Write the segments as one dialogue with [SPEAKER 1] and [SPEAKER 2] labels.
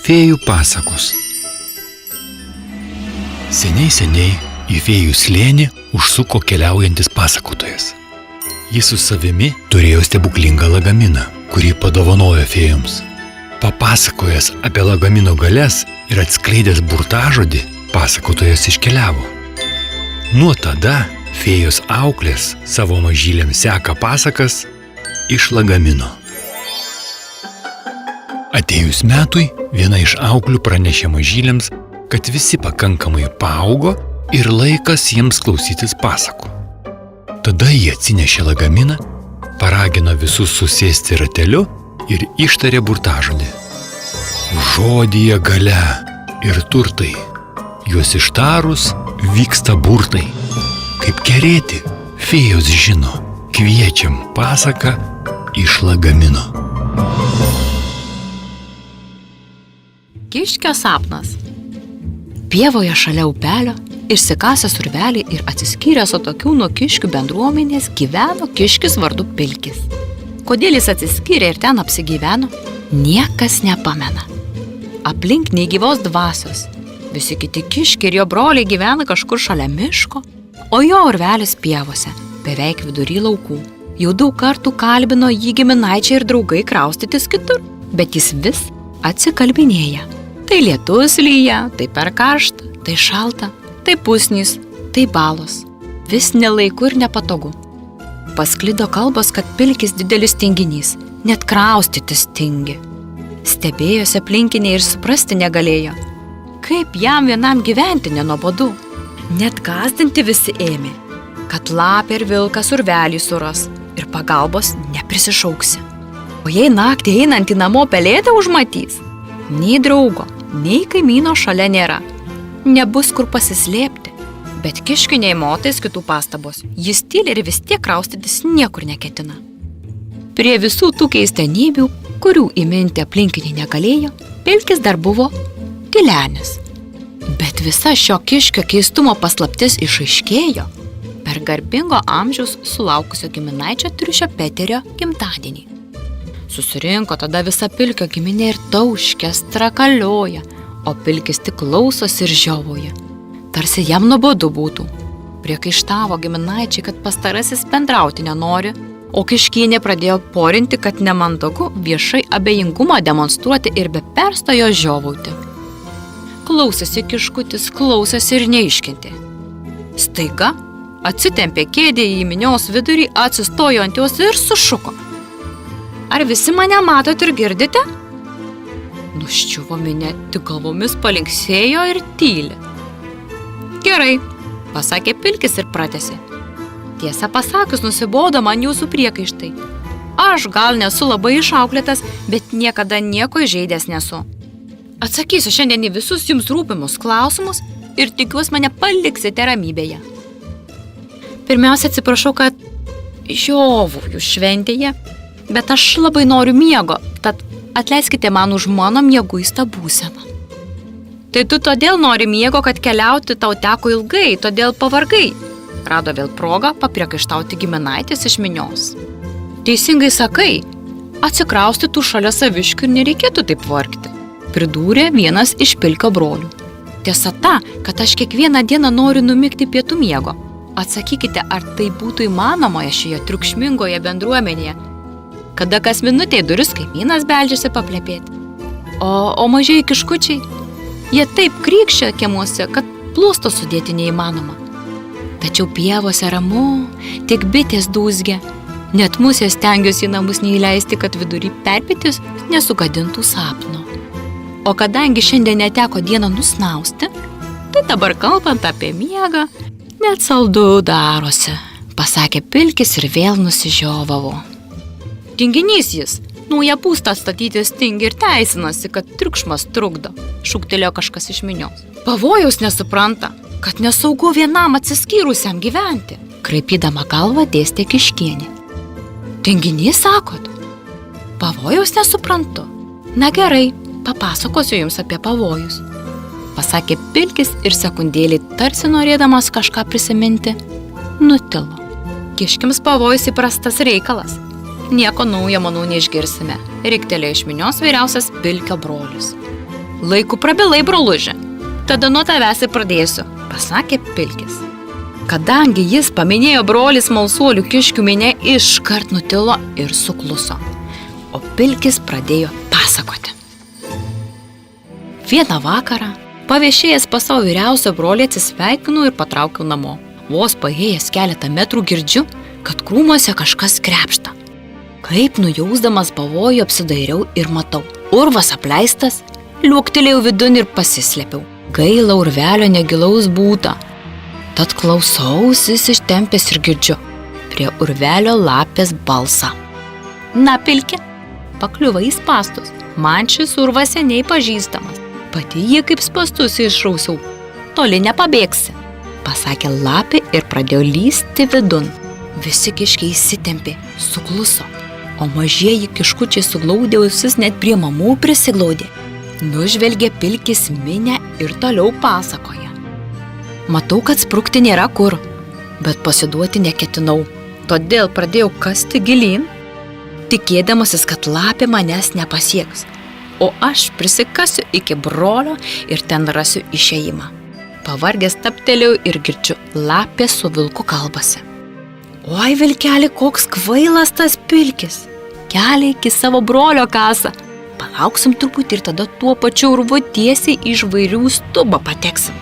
[SPEAKER 1] Fėjų pasakos. Seniai į fėjų slėnį užsuko keliaujantis pasakotojas. Jis su savimi turėjo stebuklingą lagaminą, kurį padovanojo fėjoms. Papasakojęs apie lagamino galias ir atskleidęs burtažodį, pasakotojas iškeliavo. Nuo tada fėjos auklės savo mažylėms seka pasakas iš lagamino. Atėjus metui, viena iš auklių pranešė mažylėms, kad visi pakankamai paaugo ir laikas jiems klausytis pasakų. Tada jie atsinešė lagaminą, paragino visus susėsti rateliu ir ištarė burtažodį. Žodyje galia ir turtai. Juos ištarus vyksta burtai. Kaip kerėti, fėjos žino, kviečiam pasaką iš lagamino.
[SPEAKER 2] Kiškio sapnas. Pievoje šalia upelio, išsikasęs urvelį ir atsiskyręs atokių nuo kiškių bendruomenės gyveno kiškis vardu Pilkis. Kodėl jis atsiskyrė ir ten apsigyveno, niekas nepamena. Aplink nei gyvos dvasios. Visi kiti kiškiai ir jo broliai gyvena kažkur šalia miško, o jo urvelis pievose, beveik vidury laukų. Jau daug kartų kalbino jį giminaičiai ir draugai kraustytis kitur, bet jis vis atsikalbinėja. Tai lietus lyja, tai per karšta, tai šalta, tai pusnys, tai balos. Vis nelaiku ir nepatogu. Pasklido kalbos, kad Pilkis didelis tinginys, net kraustytis tingi. Stebėjosi aplinkiniai ir suprasti negalėjo, kaip jam vienam gyventi nenuobodu. Net gąsdinti visi ėmė, kad lapė ir vilkas urvelį suras ir pagalbos neprisišauksi. O jei naktį einant į namo pelėdą užmatys, nei draugo, nei kaimyno šalia nėra. Nebus kur pasislėpti, bet kiškiui nei motais kitų pastabos. Jis tyli ir vis tiek kraustytis niekur neketina. Prie visų tų keistenybių, kurių įminti aplinkiniai negalėjo, Pilkis dar buvo tylenis. Bet visa šio kiškio keistumo paslaptis išaiškėjo per garbingo amžiaus sulaukusio giminaičio triušio Peterio gimtadienį. Susirinko tada visa Pilkio giminė ir tauškia, strakalioja, o Pilkis tik klausosi ir žiovoja. Tarsi jam nuobodu būtų. Priekaištavo giminaičiai, kad pastarasis bendrauti nenori, o kiškienė pradėjo porinti, kad nemandagu viešai abejingumą demonstruoti ir be perstojo žiovauti. Klausėsi kiškutis, klausėsi ir neiškentė. Staiga atsitempė kėdę į minios vidurį, atsistojo ant jos ir sušuko. Ar visi mane matot ir girdite? Nuščiuvo minia, tik galvomis palinksėjo ir tyli. Gerai, pasakė Pilkis ir pratęsė. Tiesą pasakius, nusibodo man jūsų priekaištai. Aš gal nesu labai išauklėtas, bet niekada nieko įžeidęs nesu. Atsakysiu šiandien į visus jums rūpimus klausimus ir tikiuosi mane paliksite ramybėje. Pirmiausia, atsiprašau, kad žiovu jūs šventėje, bet aš labai noriu miego, tad atleiskite man už mano mieguistą būseną. Tai tu todėl nori miego, kad keliauti tau teko ilgai, todėl pavargai. Rado vėl progą papriekaištauti giminaitis iš minios. Teisingai sakai, atsikraustytų šalia saviškių ir nereikėtų taip vargti, pridūrė vienas iš Pilkio brolių. Tiesa ta, kad aš kiekvieną dieną noriu numigti pietų miego. Atsakykite, ar tai būtų įmanomoje šioje triukšmingoje bendruomenėje, kada kas minutę į duris kaimynas beldžiasi paplepėti. O mažieji kiškučiai, jie taip krykščia kiemuose, kad plūsto sudėti neįmanoma. Tačiau pievose ramu, tik bitės dūzgia, net musės stengiuosi į namus neįleisti, kad vidury perpėtis nesugadintų sapno. O kadangi šiandien neteko dieną nusnausti, tai dabar kalbant apie miegą, net saldu darosi, pasakė Pilkis ir vėl nusižiovavo. Tinginys jis, naują būstą statytis tingi ir teisinasi, kad triukšmas trukdo, šūktelėjo kažkas iš minios. Pavojaus nesupranta, kad nesaugu vienam atsiskyrusiam gyventi, kraipydama galvą dėstė kiškienė. Tinginys sakot? Pavojaus nesuprantu. Na gerai, papasakosiu jums apie pavojus, pasakė Pilkis ir sekundėlį tarsi norėdamas kažką prisiminti, nutilo. Kiškims pavojus įprastas reikalas. Nieko naujo, manau, neišgirsime, riktelėjo iš minios vyriausias Pilkio brolis. Laiku prabilai, broluži. Tada nuo tavęs ir pradėsiu, pasakė Pilkis. Kadangi jis paminėjo brolį smalsuolių kiškių minė, iškart nutilo ir sukluso. O Pilkis pradėjo pasakoti. Vieną vakarą, paviešėjęs pas savo vyriausio brolį, atsisveikinau ir patraukiau namo. Vos paėjęs keletą metrų girdžiu, kad krūmuose kažkas krepšta. Kaip nujausdamas pavojų apsidairiau ir matau. Urvas apleistas, liuoktelėjau vidun ir pasislėpiau. Gaila urvelio negilaus būta. Tad klausausis ištempęs ir girdžiu prie urvelio lapės balsą. Na, Pilki, pakliuva į spastus. Man šis urvas seniai pažįstamas. Pati jį kaip spastus išrausiau. Toli nepabėgsi, pasakė lapė ir pradėjo lysti vidun. Visi kiškiai įsitempė, sukluso, o mažieji kiškučiai suglaudė ausis, net prie mamų prisiglaudė. Nužvelgė Pilkis minę ir toliau pasakoja. Matau, kad sprukti nėra kur, bet pasiduoti neketinau, todėl pradėjau kasti gilyn, tikėdamasis, kad lapė manęs nepasieks, o aš prisikasiu iki brolio ir ten rasiu išėjimą. Pavargęs taptelėjau ir girdžiu, lapė su vilku kalbasi. Oi, vilkeli, koks kvailas tas Pilkis, kelią iki savo brolio kasa. Palauksim truputį ir tada tuo pačiu urvu tiesiai į žvairių stubą pateksim.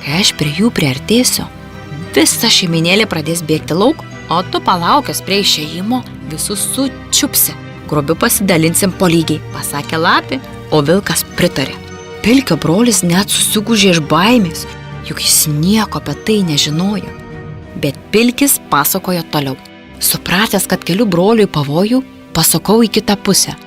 [SPEAKER 2] Kai aš prie jų priartėsiu, visa šeiminėlė pradės bėgti lauk, o tu palaukęs prie išėjimo visus sučiupsi. Grobiu pasidalinsim po lygiai, pasakė lapė, o vilkas pritarė. Pilkio brolis net susigūžė iš baimės, juk jis nieko apie tai nežinojo. Bet Pilkis pasakojo toliau. Supratęs, kad keliu broliui pavojų, pasukau į kitą pusę.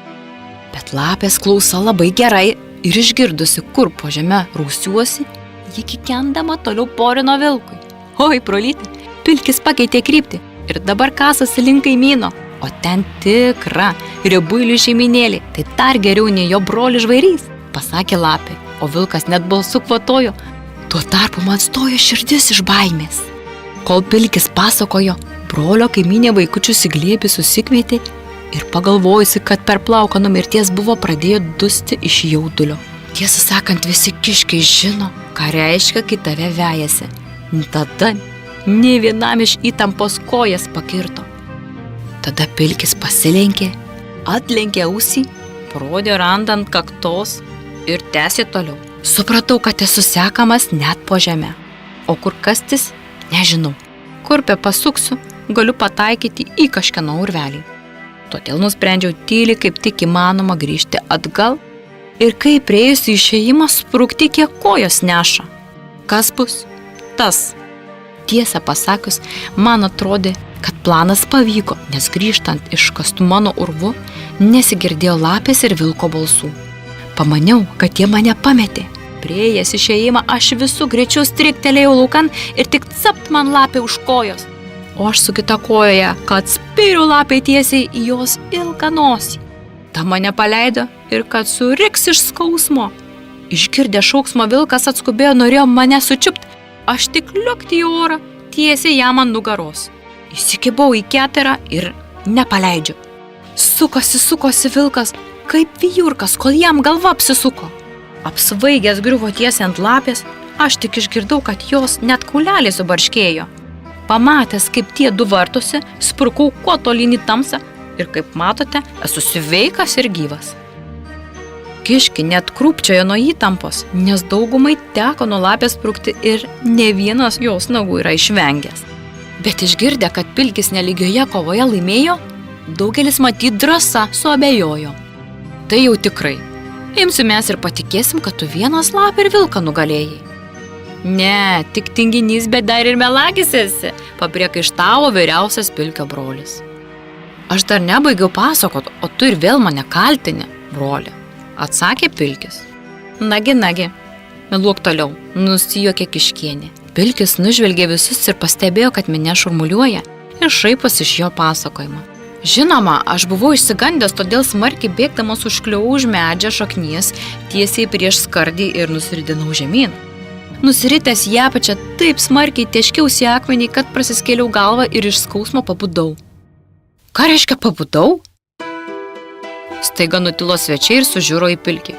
[SPEAKER 2] Bet lapės klausa labai gerai ir išgirdusi, kur po žeme rausiuosi, ji kikendama toliau porino vilkui. Oi, brolyti, Pilkis pakeitė kryptį ir dabar kasasi link kaimyno, o ten tikra riebuilių šeiminėlė, tai dar geriau nei jo brolis žvairys, pasakė lapė, o vilkas net balsu kvatojo. Tuo tarpu man stojo širdis iš baimės. Kol Pilkis pasakojo, brolio kaimynė vaikučius į glėbį susikvietė ir pagalvojusi, kad per plauką nuo mirties buvo pradėjo dusti iš jaudulio. Tiesą sakant, visi kiškiai žino, ką reiškia, kai tave vejasi. Tada nė vienam iš įtampos kojas pakirto. Tada Pilkis pasilenkė, atlenkė ausį, parodė randą ant kaktos ir tęsė toliau. Supratau, kad esu sekamas net po žemę. O kur kastis, nežinau. Kur be pasuksiu, galiu pataikyti į kažkieno urvelį. Todėl nusprendžiau tyliai kaip tik įmanoma grįžti atgal ir kai priejusi išėjimą sprukti, kiek kojos neša. Kas bus? Tas. Tiesą pasakius, man atrodė, kad planas pavyko, nes grįžtant iš kastų mano urvu, nesigirdėjo lapės ir vilko balsų. Pamaniau, kad jie mane pametė. Priėjęs išėjimą, aš visų greičiau striktelėjau laukan ir tik capt man lapė už kojos. O aš su kita kojoje, kad spyriau lapė tiesiai į jos ilgą nosį. Ta mane paleido ir kad suriks iš skausmo. Išgirdė šauksmo vilkas atskubėjo, norėjo mane sučiupt. Aš tik liukti į orą, tiesiai jam ant nugaros. Įsikibau į keterą ir nepaleidžiu. Sukosi vilkas, kaip vijurkas, kol jam galva apsisuko. Apsvaigęs griuvo tiesiai ant lapės, aš tik išgirdau, kad jos net kauleliai subarškėjo. Pamatęs, kaip tie du vartosi, sprukau kuo tolyn į tamsą ir, kaip matote, esu sveikas ir gyvas. Kiški net krūpčiojo nuo įtampos, nes daugumai teko nuo lapės sprukti ir ne vienas jos nagų yra išvengęs. Bet išgirdę, kad Pilkis nelygioje kovoje laimėjo, daugelis matyt drąsa suabejojo. Tai jau tikrai. Imsimės ir patikėsim, kad tu vienas lapę ir vilką nugalėjai. Ne, tik tinginys, bet dar ir melagis esi, papriekaištavo vyriausias Pilkio brolis. Aš dar nebaigiau pasakot, o tu ir vėl mane kaltini, broli, atsakė Pilkis. Nagi, meluok toliau, nusijuokė kiškienė. Pilkis nužvelgė visus ir pastebėjo, kad minia šurmuliuoja ir šaiposi iš jo pasakojimo. Žinoma, aš buvau išsigandęs, todėl smarkiai bėgdamas užkliuvau už medžio šaknies tiesiai prieš skardį ir nusiridinau žemyn. Nusiritęs į apačią taip smarkiai teškiausi į akmenį, kad prasiskėliau galvą ir iš skausmo pabudau. Ką reiškia pabudau? Staiga nutilo svečiai ir sužiuro į Pilkį.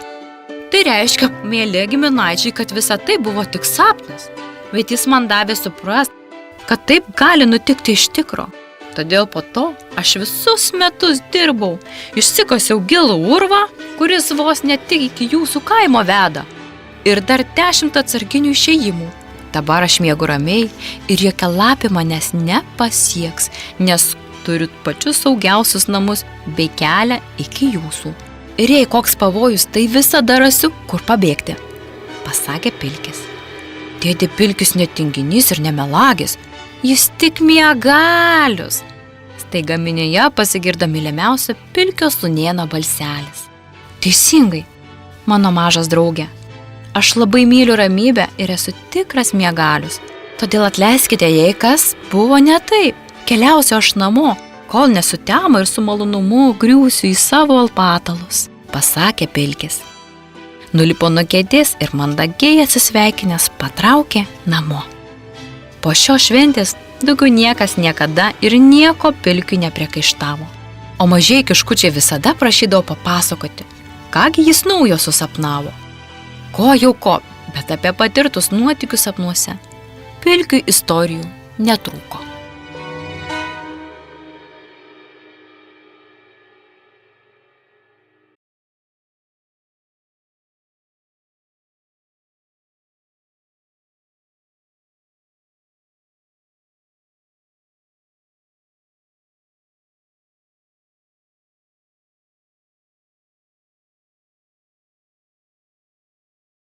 [SPEAKER 2] Tai reiškia, mėly giminaičiai, kad visa tai buvo tik sapnas. Bet jis man davė suprast, kad taip gali nutikti iš tikro. Todėl po to aš visus metus dirbau, išsikasiau gilų urvą, kuris vos ne tik iki jūsų kaimo veda. Ir dar 10 atsarginių išėjimų. Dabar aš miegu ramiai ir jokia lapė manęs nepasieks, nes turiu pačius saugiausius namus bei kelią iki jūsų. Ir jei koks pavojus, tai visada rasiu, kur pabėgti, pasakė Pilkis. Dėdė Pilkis netinginys ir nemelagis, jis tik miegalius. Staiga minioje pasigirdo mylimiausio Pilkio sūnėno balselis. Teisingai, mano mažas draugė, aš labai myliu ramybę ir esu tikras miegalius. Todėl atleiskite, jei kas buvo ne taip. Keliausiu aš namo, kol nesutemo ir su malonumu griūsiu į savo alpatalus, pasakė Pilkis. Nulipo nuo kėdės ir mandagiai atsisveikinęs patraukė namo. Po šios šventės daugiau niekas niekada ir nieko Pilkiui nepriekaištavo. O mažieji kiškučiai visada prašydavo papasakoti, kągi jis naujo susapnavo. Ko jau ko, bet apie patirtus nuotykius sapnuose Pilkiui istorijų netrūko.